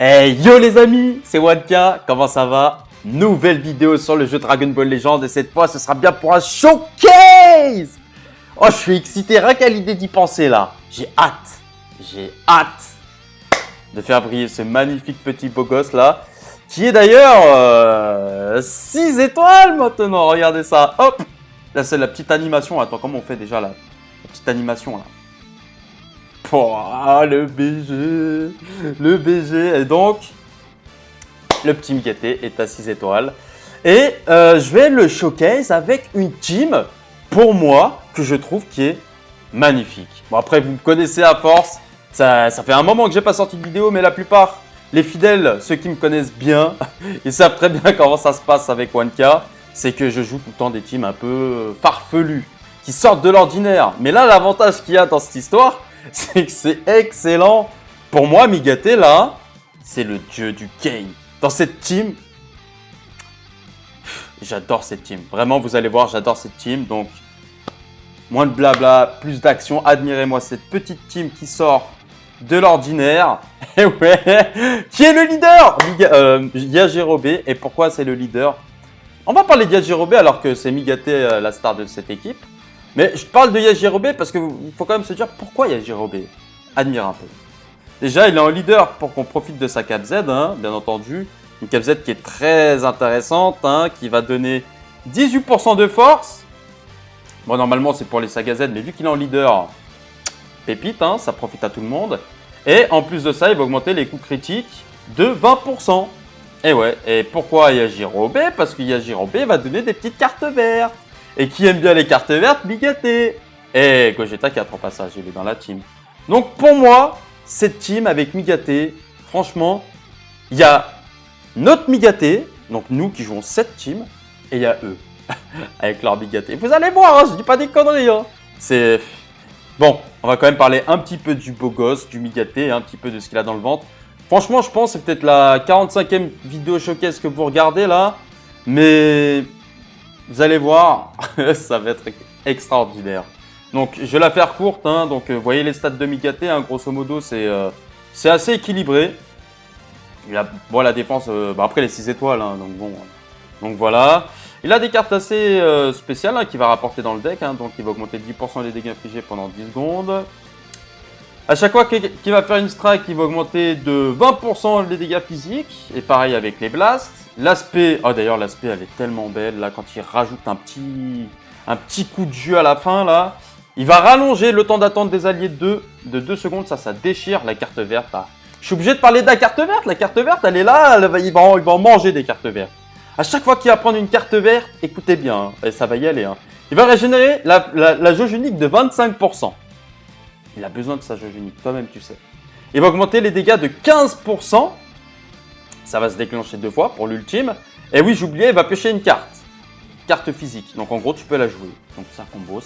Hey yo les amis, c'est Wanka, comment ça va? Nouvelle vidéo sur le jeu Dragon Ball Legends et cette fois ce sera bien pour un showcase. Oh, je suis excité rien qu'à l'idée d'y penser là. J'ai hâte de faire briller ce magnifique petit beau gosse là, qui est d'ailleurs 6 étoiles maintenant, regardez ça, hop. Là c'est la petite animation, attends comment on fait déjà là? La petite animation là. Oh, le BG, et donc le petit Migaté est à 6 étoiles. Et je vais le showcase avec une team, pour moi, que je trouve qui est magnifique. Bon après vous me connaissez à force, ça fait un moment que j'ai pas sorti de vidéo, mais la plupart, les fidèles, ceux qui me connaissent bien, ils savent très bien comment ça se passe avec Wanka. C'est que je joue tout le temps des teams un peu farfelus, qui sortent de l'ordinaire. Mais là l'avantage qu'il y a dans cette histoire, c'est que c'est excellent. Pour moi, Migaté, là, c'est le dieu du game. Dans cette team, j'adore cette team. Vraiment, vous allez voir, j'adore cette team. Donc, moins de blabla, plus d'action. Admirez-moi cette petite team qui sort de l'ordinaire. Et ouais, qui est le leader? Yajirobe. Et pourquoi c'est le leader? On va parler de Yajirobe alors que c'est Migaté la star de cette équipe. Mais je parle de Yajirobe parce qu'il faut quand même se dire pourquoi Yajirobe. Admire un peu. Déjà, il est en leader pour qu'on profite de sa cap Z, hein, bien entendu. Une cap Z qui est très intéressante, hein, qui va donner 18% de force. Bon, normalement, c'est pour les sagas Z, mais vu qu'il est en leader, pépite, hein, ça profite à tout le monde. Et en plus de ça, il va augmenter les coups critiques de 20%. Et ouais, et pourquoi Yajirobe? Parce que Yajirobe va donner des petites cartes vertes. Et qui aime bien les cartes vertes? Migaté. Et Gogeta 4 en passage, il est dans la team. Donc pour moi, cette team avec Migaté, franchement, il y a notre Migaté, donc nous qui jouons cette team, et il y a eux, avec leur Migaté. Vous allez voir, hein, je dis pas des conneries. Hein. C'est... Bon, on va quand même parler un petit peu du beau gosse, du Migaté, un petit peu de ce qu'il a dans le ventre. Franchement, je pense que c'est peut-être la 45e vidéo showcase que vous regardez là, mais... Vous allez voir, ça va être extraordinaire. Donc, je vais la faire courte. Hein. Donc, vous voyez les stats de Migaté, hein, grosso modo, c'est assez équilibré. Il a, bon, la défense, après les 6 étoiles, hein, donc bon. Donc voilà. Il a des cartes assez spéciales hein, qu'il va rapporter dans le deck. Hein, donc, il va augmenter de 10% les dégâts infligés pendant 10 secondes. À chaque fois qu'il va faire une strike, il va augmenter de 20% les dégâts physiques. Et pareil avec les blasts. L'aspect, oh d'ailleurs l'aspect elle est tellement belle là quand il rajoute un petit coup de jus à la fin là. Il va rallonger le temps d'attente des alliés de 2 secondes, ça déchire la carte verte là. Je suis obligé de parler de la carte verte elle est là, il va en manger des cartes vertes. À chaque fois qu'il va prendre une carte verte, écoutez bien, hein, et ça va y aller. Hein. Il va régénérer la jauge unique de 25%. Il a besoin de sa jauge unique, toi-même tu sais. Il va augmenter les dégâts de 15%. Ça va se déclencher 2 fois pour l'ultime. Et oui, j'oubliais, il va piocher une carte. Carte physique. Donc en gros, tu peux la jouer. Donc ça combo.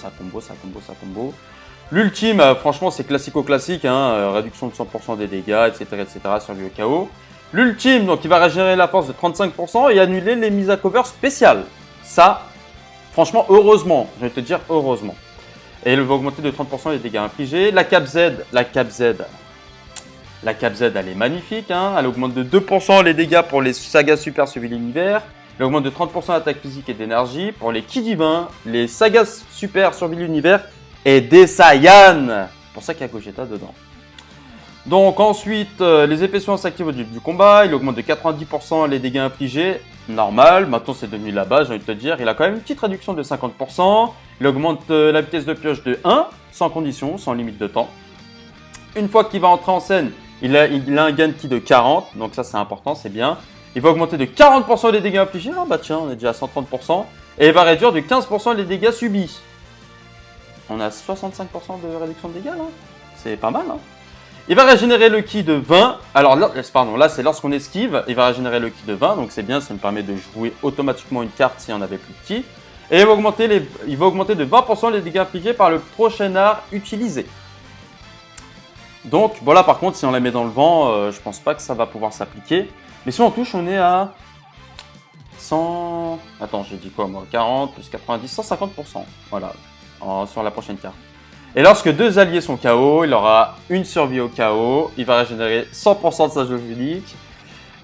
L'ultime, franchement, c'est classico-classique. Hein, réduction de 100% des dégâts, etc. sur le KO. L'ultime, donc il va régénérer la force de 35% et annuler les mises à cover spéciales. Ça, franchement, heureusement. Je vais te dire heureusement. Et il va augmenter de 30% les dégâts infligés. La cap Z, elle est magnifique, hein. Elle augmente de 2% les dégâts pour les sagas super suivi l'univers. Elle augmente de 30% l'attaque physique et d'énergie. Pour les ki divins, les sagas super survie l'univers et des Saiyans. C'est pour ça qu'il y a Gogeta dedans. Donc ensuite, les effets soins s'activent au début du combat. Il augmente de 90% les dégâts infligés. Normal, maintenant c'est devenu la base, j'ai envie de te dire. Il a quand même une petite réduction de 50%. Il augmente la vitesse de pioche de 1, sans condition, sans limite de temps. Une fois qu'il va entrer en scène, il a un gain de ki de 40, donc ça c'est important, c'est bien. Il va augmenter de 40% les dégâts infligés, ah bah tiens, on est déjà à 130%. Et il va réduire de 15% les dégâts subis. On a 65% de réduction de dégâts là, c'est pas mal hein. Il va régénérer le ki de 20, alors là c'est lorsqu'on esquive, il va régénérer le ki de 20, donc c'est bien, ça me permet de jouer automatiquement une carte si on avait plus de ki. Et il va augmenter de 20% les dégâts infligés par le prochain art utilisé. Donc, bon là par contre, si on la met dans le vent, je pense pas que ça va pouvoir s'appliquer. Mais si on touche, on est à 100... Attends, j'ai dit quoi moi? 40 plus 90, 150%. Voilà, sur la prochaine carte. Et lorsque 2 alliés sont KO, il aura une survie au KO. Il va régénérer 100% de sa jauge unique.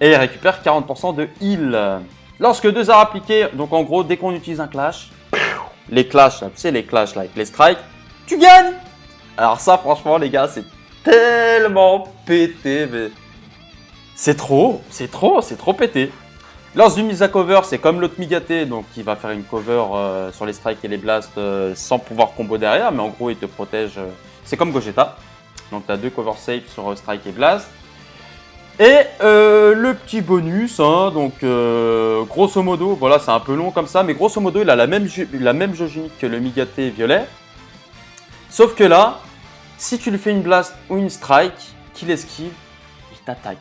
Et il récupère 40% de heal. Lorsque 2 arts appliqués, donc en gros, dès qu'on utilise un clash, les clashs, tu sais, les clashs là, avec les strikes, tu gagnes. Alors ça, franchement, les gars, c'est tellement pété. Mais c'est trop pété. Lors d'une mise à cover, c'est comme l'autre Migaté, donc il va faire une cover sur les strikes et les blasts sans pouvoir combo derrière, mais en gros il te protège. C'est comme Gogeta, donc tu as 2 cover safe sur strike et blast. Et le petit bonus, hein, donc grosso modo, voilà c'est un peu long comme ça, mais grosso modo il a la même jauge unique que le Migaté violet. Sauf que là, si tu lui fais une blast ou une strike, qu'il esquive, t'attaque.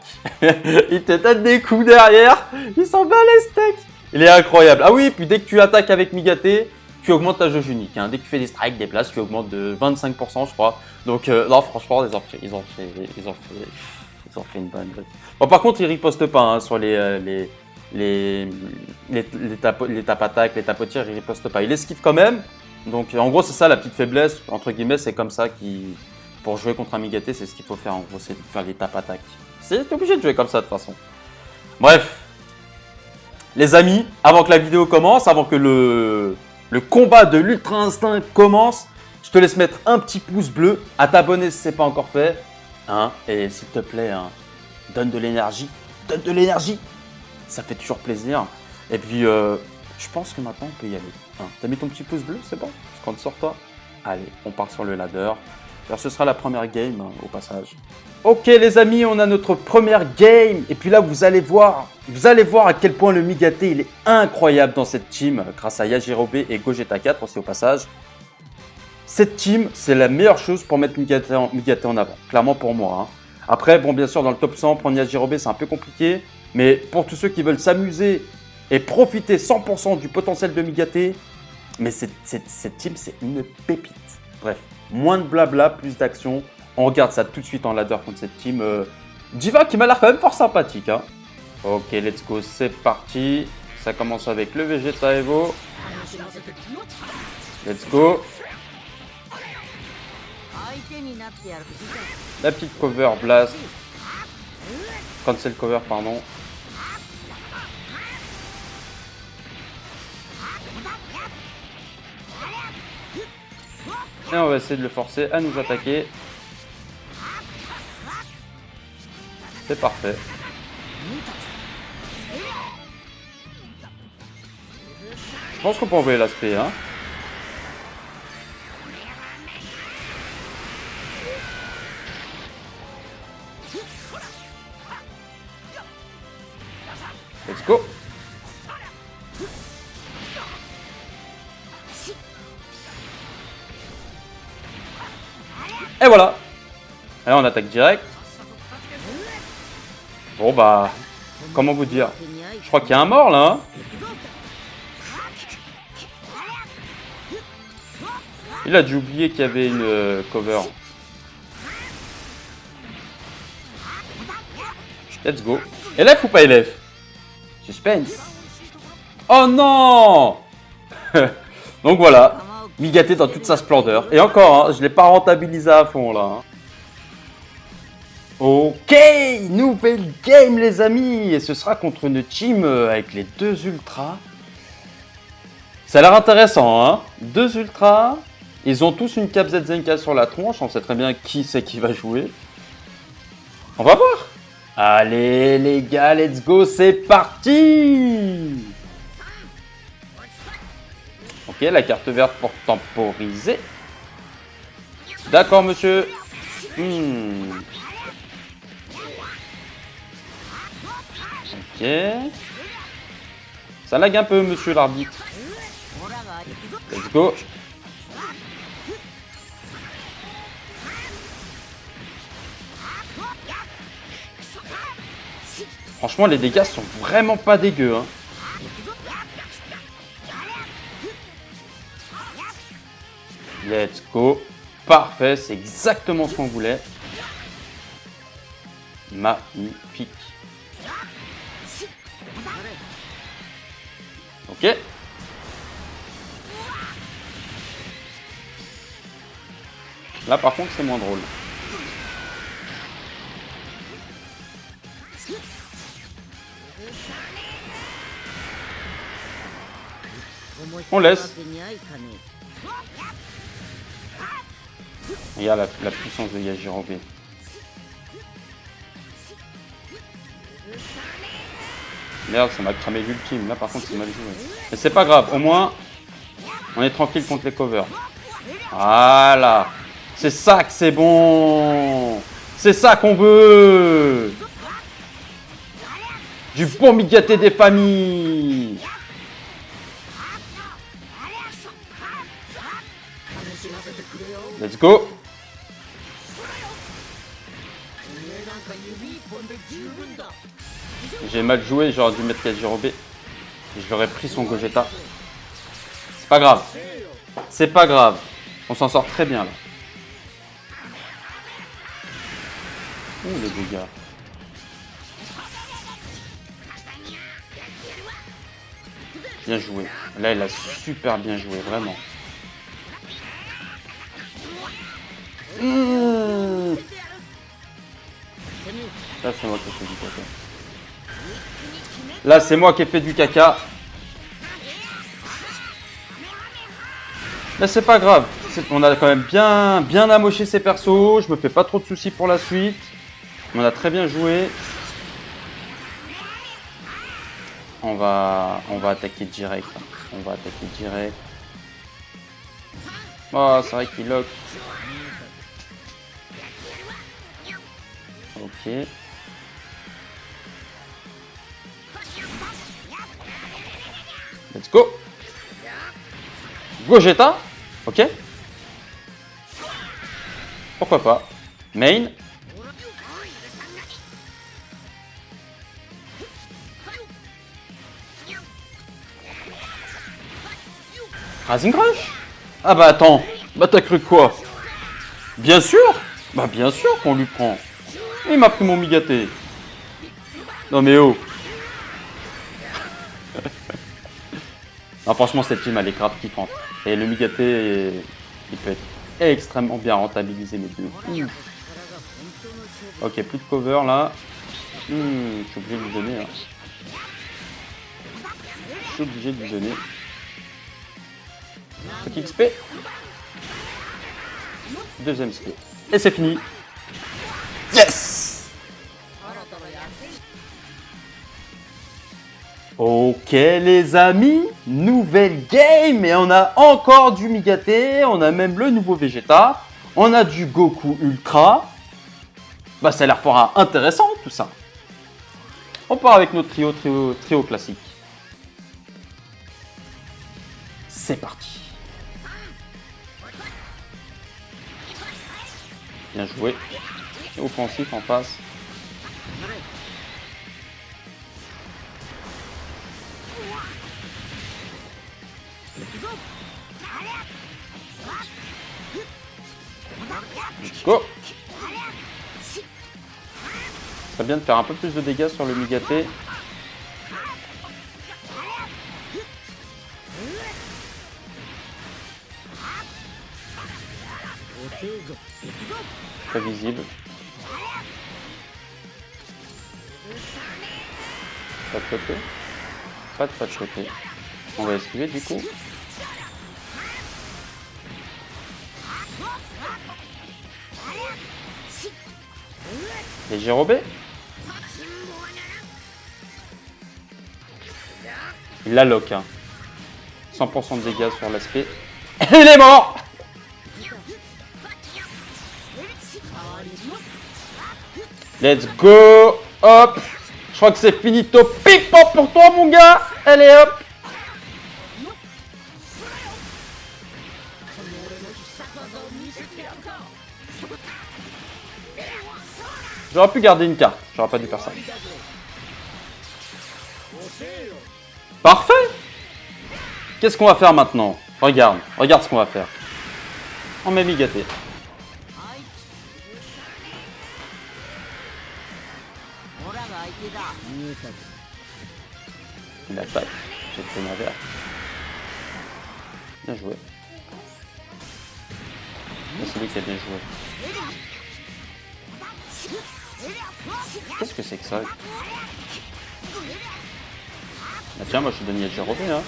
Il te donne des coups derrière. Il s'en bat les steaks. Il est incroyable. Ah oui, puis dès que tu attaques avec Migaté, tu augmentes ta jauge unique. Hein. Dès que tu fais des strikes, des places, tu augmentes de 25%, je crois. Donc, non, franchement, ils ont fait une bonne. Bon, par contre, ils ripostent pas hein, sur les tapes attaques, les tapotières, ils ripostent pas. Ils esquivent quand même. Donc, en gros, c'est ça la petite faiblesse. Entre guillemets, c'est comme ça pour jouer contre un Migaté, c'est ce qu'il faut faire. En gros, c'est faire les tapes attaques. T'es obligé de jouer comme ça de toute façon. Bref. Les amis, avant que la vidéo commence, avant que le combat de l'Ultra Instinct commence, je te laisse mettre un petit pouce bleu, à t'abonner si ce n'est pas encore fait. Hein, et s'il te plaît, hein, donne de l'énergie. Donne de l'énergie. Ça fait toujours plaisir. Et puis, je pense que maintenant, on peut y aller. Hein. T'as mis ton petit pouce bleu, c'est bon? Je compte sur toi. Allez, on part sur le ladder. Alors, ce sera la première game, hein, au passage. Ok les amis, on a notre première game. Et puis là, vous allez voir à quel point le Migaté, il est incroyable dans cette team. Grâce à Yajirobe et Gogeta 4 aussi au passage. Cette team, c'est la meilleure chose pour mettre Migaté en avant. Clairement pour moi. Hein. Après, bon bien sûr, dans le top 100, prendre Yajirobe, c'est un peu compliqué. Mais pour tous ceux qui veulent s'amuser et profiter 100% du potentiel de Migaté, mais cette team, c'est une pépite. Bref, moins de blabla, plus d'action. On regarde ça tout de suite en ladder contre cette team. Diva qui m'a l'air quand même fort sympathique. Hein. Ok, let's go, c'est parti. Ça commence avec le Vegeta Evo. Let's go. La petite cover blast. Cancel cover, pardon. Et on va essayer de le forcer à nous attaquer. C'est parfait. Je pense qu'on peut envoyer l'aspect, hein. Let's go. Et voilà. Allez, on attaque direct. Bon bah, comment vous dire? Je crois qu'il y a un mort là. Hein, il a dû oublier qu'il y avait une cover. Let's go. LF ou pas LF? Suspense. Oh non. Donc voilà. Migaté dans toute sa splendeur. Et encore, hein, je ne l'ai pas rentabilisé à fond là. Hein. Ok, nouvelle game les amis. Et ce sera contre une team avec les 2 ultras. Ça a l'air intéressant, hein. 2 ultras. Ils ont tous une Cap Zenka sur la tronche. On sait très bien qui c'est qui va jouer. On va voir. Allez les gars, let's go, c'est parti. Ok, la carte verte pour temporiser. D'accord, monsieur. Ok. Ça lag un peu, monsieur l'arbitre. Let's go. Franchement, les dégâts sont vraiment pas dégueux. Hein. Let's go. Parfait, c'est exactement ce qu'on voulait. Magnifique. Ok. Là par contre c'est moins drôle. On laisse. Regarde la puissance de Yajirobe. Merde, ça m'a cramé l'ultime. Là par contre c'est mal joué. Mais c'est pas grave, au moins on est tranquille contre les covers. Voilà. C'est ça que c'est bon. C'est ça qu'on veut. Du bon Migaté des familles. Let's go. J'ai mal joué, j'aurais dû mettre Yajirobe. J'aurais pris son Gogeta. C'est pas grave. C'est pas grave. On s'en sort très bien là. Ouh les dégâts. Bien joué. Là il a super bien joué, vraiment. Là c'est moi qui ai fait du caca. Là c'est moi qui ai fait du caca. Mais c'est pas grave. On a quand même bien amoché ces persos. Je me fais pas trop de soucis pour la suite. On a très bien joué. On va attaquer direct. On va attaquer direct. Oh, c'est vrai qu'il lock. Ok. Let's go. Gogeta. Ok. Pourquoi pas. Main. Rising Crush. Ah bah attends. Bah t'as cru quoi? Bien sûr. Bah bien sûr qu'on lui prend. Il m'a pris mon Migaté. Non mais oh. Non, franchement cette team elle est grave kiffante. Et le Migaté il peut être extrêmement bien rentabilisé mes deux. Ok, plus de cover là. Je suis obligé de lui donner. Hein. Je suis obligé de lui donner. Petit XP. Deuxième XP. Et c'est fini. Yes! Ok les amis, nouvelle game et on a encore du Migaté, on a même le nouveau Vegeta, on a du Goku Ultra. Bah ça a l'air fort intéressant tout ça. On part avec notre trio classique. C'est parti. Bien joué. Offensif en face. Let's go. C'est bien de faire un peu plus de dégâts sur le Migaté. Très visible. Pas de côté. Pas de côté. On va esquiver du coup. Et Yajirobe. Il la lock. Hein. 100% de dégâts sur l'aspect. Il est mort. Let's go. Hop. Je crois que c'est finito. Pipo pour toi mon gars. Allez hop. J'aurais pu garder une carte. J'aurais pas dû faire ça. Parfait. Qu'est-ce qu'on va faire maintenant? Regarde ce qu'on va faire. On met Migaté. Il attaque. J'ai fait ma verte. Bien joué. C'est lui qui a bien joué. Qu'est-ce que c'est que ça? Ah tiens, moi je suis donné à Jérôme, hein.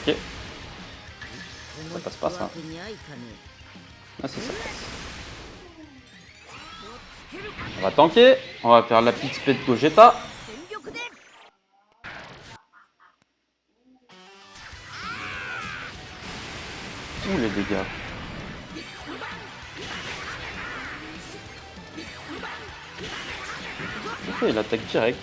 Ok. Ça passe pas ça. Ah si, ça passe. On va tanker. On va faire la petite spé de Gogeta. Ouh les dégâts. Ok, il attaque direct.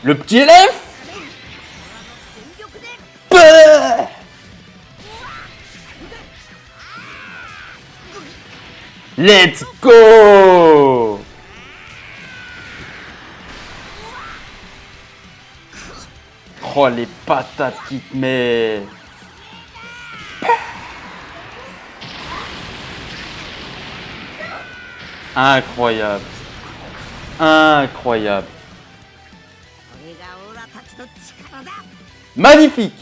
Le petit élève. Let's go. Oh les patates qui te met. Incroyable. Incroyable. Magnifique.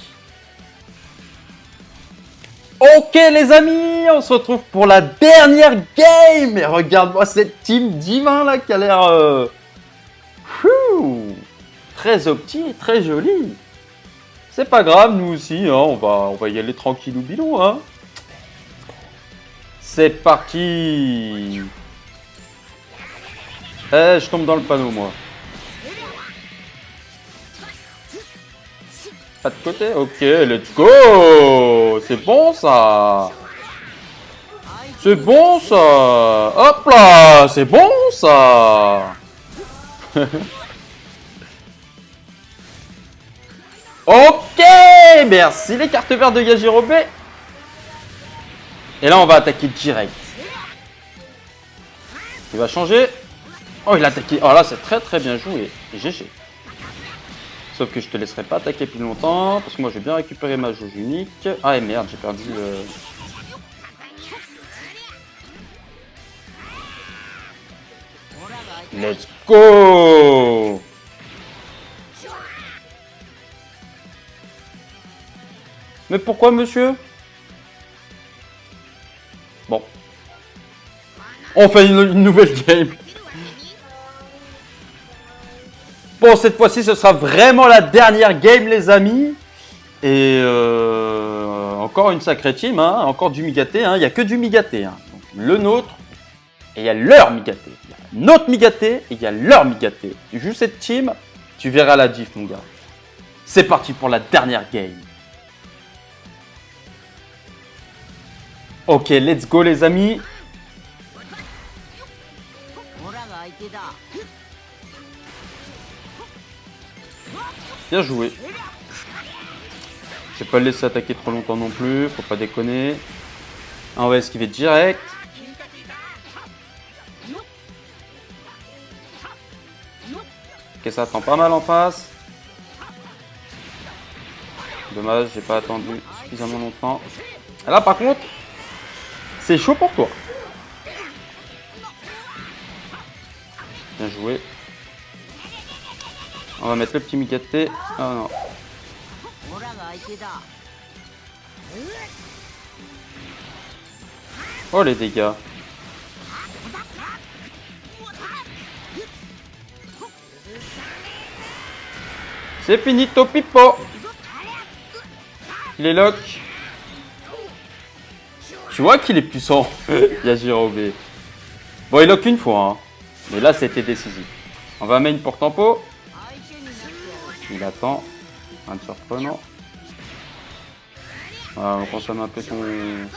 Ok les amis, on se retrouve pour la dernière game. Et regarde-moi cette team divin là qui a l'air très opti, très jolie. C'est pas grave, nous aussi, hein, on va y aller tranquillou bilou. Hein. C'est parti. Eh, je tombe dans le panneau moi. Pas de côté? Ok, let's go. C'est bon ça. C'est bon ça. Hop là, c'est bon ça. Ok, merci les cartes vertes de Yajirobe. Et là, on va attaquer direct. Il va changer. Oh, il a attaqué. Oh là, c'est très très bien joué. GG. Sauf que je te laisserai pas attaquer plus longtemps. Parce que moi, je vais bien récupérer ma jauge unique. Ah, et merde, j'ai perdu le... Let's go. Mais pourquoi, monsieur? Bon. On fait une nouvelle game. Bon, cette fois-ci, ce sera vraiment la dernière game, les amis. Et encore une sacrée team, hein. Encore du Migaté. Hein. Il n'y a que du Migaté. Hein. Donc, le nôtre, et il y a leur Migaté. Il y a notre Migaté, et il y a leur Migaté. Tu joues cette team, tu verras la diff, mon gars. C'est parti pour la dernière game. Ok, let's go, les amis. Bien joué. Je vais pas le laisser attaquer trop longtemps non plus, faut pas déconner. On va esquiver direct. Ok, ça attend pas mal en face. Dommage, j'ai pas attendu suffisamment longtemps. Et là par contre, c'est chaud pour toi. Bien joué. On va mettre le petit Migaté. Ah non. Oh les dégâts. C'est finito pipo. Il est lock. Tu vois qu'il est puissant, Yajirobe. Bon, il lock une fois, hein. Mais là, c'était décisif. On va main pour tempo. Il attend. Un surprenant. Voilà, on consomme un peu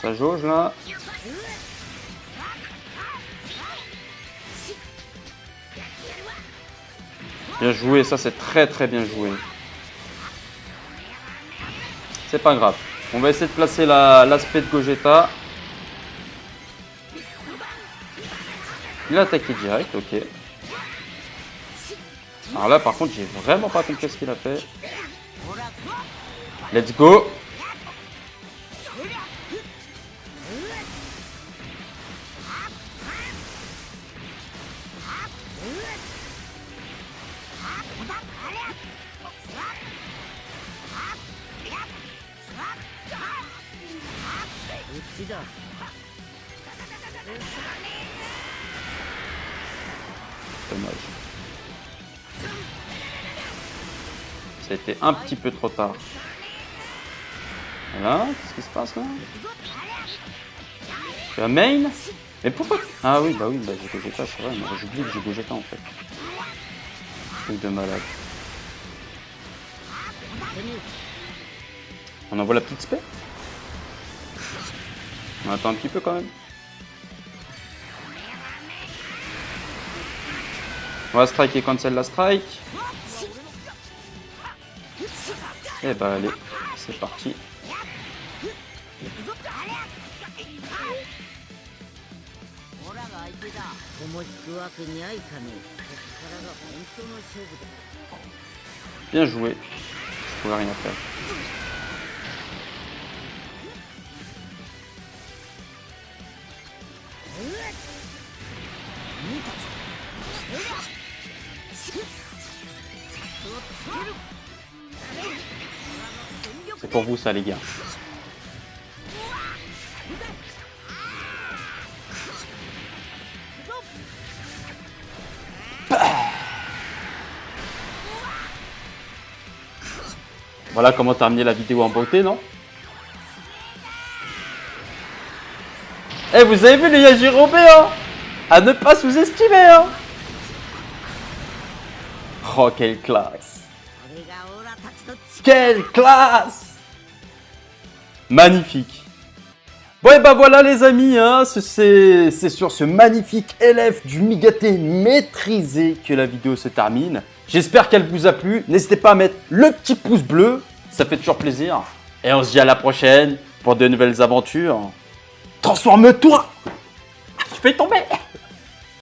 sa jauge, là. Bien joué, ça c'est très très bien joué. C'est pas grave. On va essayer de placer l'aspect de Gogeta. Il a attaqué direct, ok. Alors là, par contre, j'ai vraiment pas compris ce qu'il a fait. Let's go. Dommage. Ça a été un petit peu trop tard. Voilà, qu'est-ce qui se passe là? Je suis à main? Mais pourquoi? Ah oui, bah j'ai Gogeta, c'est vrai, mais j'oublie que j'ai Gogeta en fait. Truc de malade. On envoie la petite spé? On attend un petit peu quand même. On va strike et cancel la strike. Et bah allez, c'est parti. Bien joué. Je pouvais rien faire. C'est pour vous ça les gars. Voilà comment terminer la vidéo en beauté, non? Eh, vous avez vu le Yajirobe, hein? À ne pas sous-estimer, hein? Oh, quelle classe! Quelle classe! Magnifique! Bon, et bah voilà les amis, hein, c'est sur ce magnifique élève du Migaté maîtrisé que la vidéo se termine. J'espère qu'elle vous a plu. N'hésitez pas à mettre le petit pouce bleu, ça fait toujours plaisir. Et on se dit à la prochaine pour de nouvelles aventures. Transforme-toi! Je vais tomber!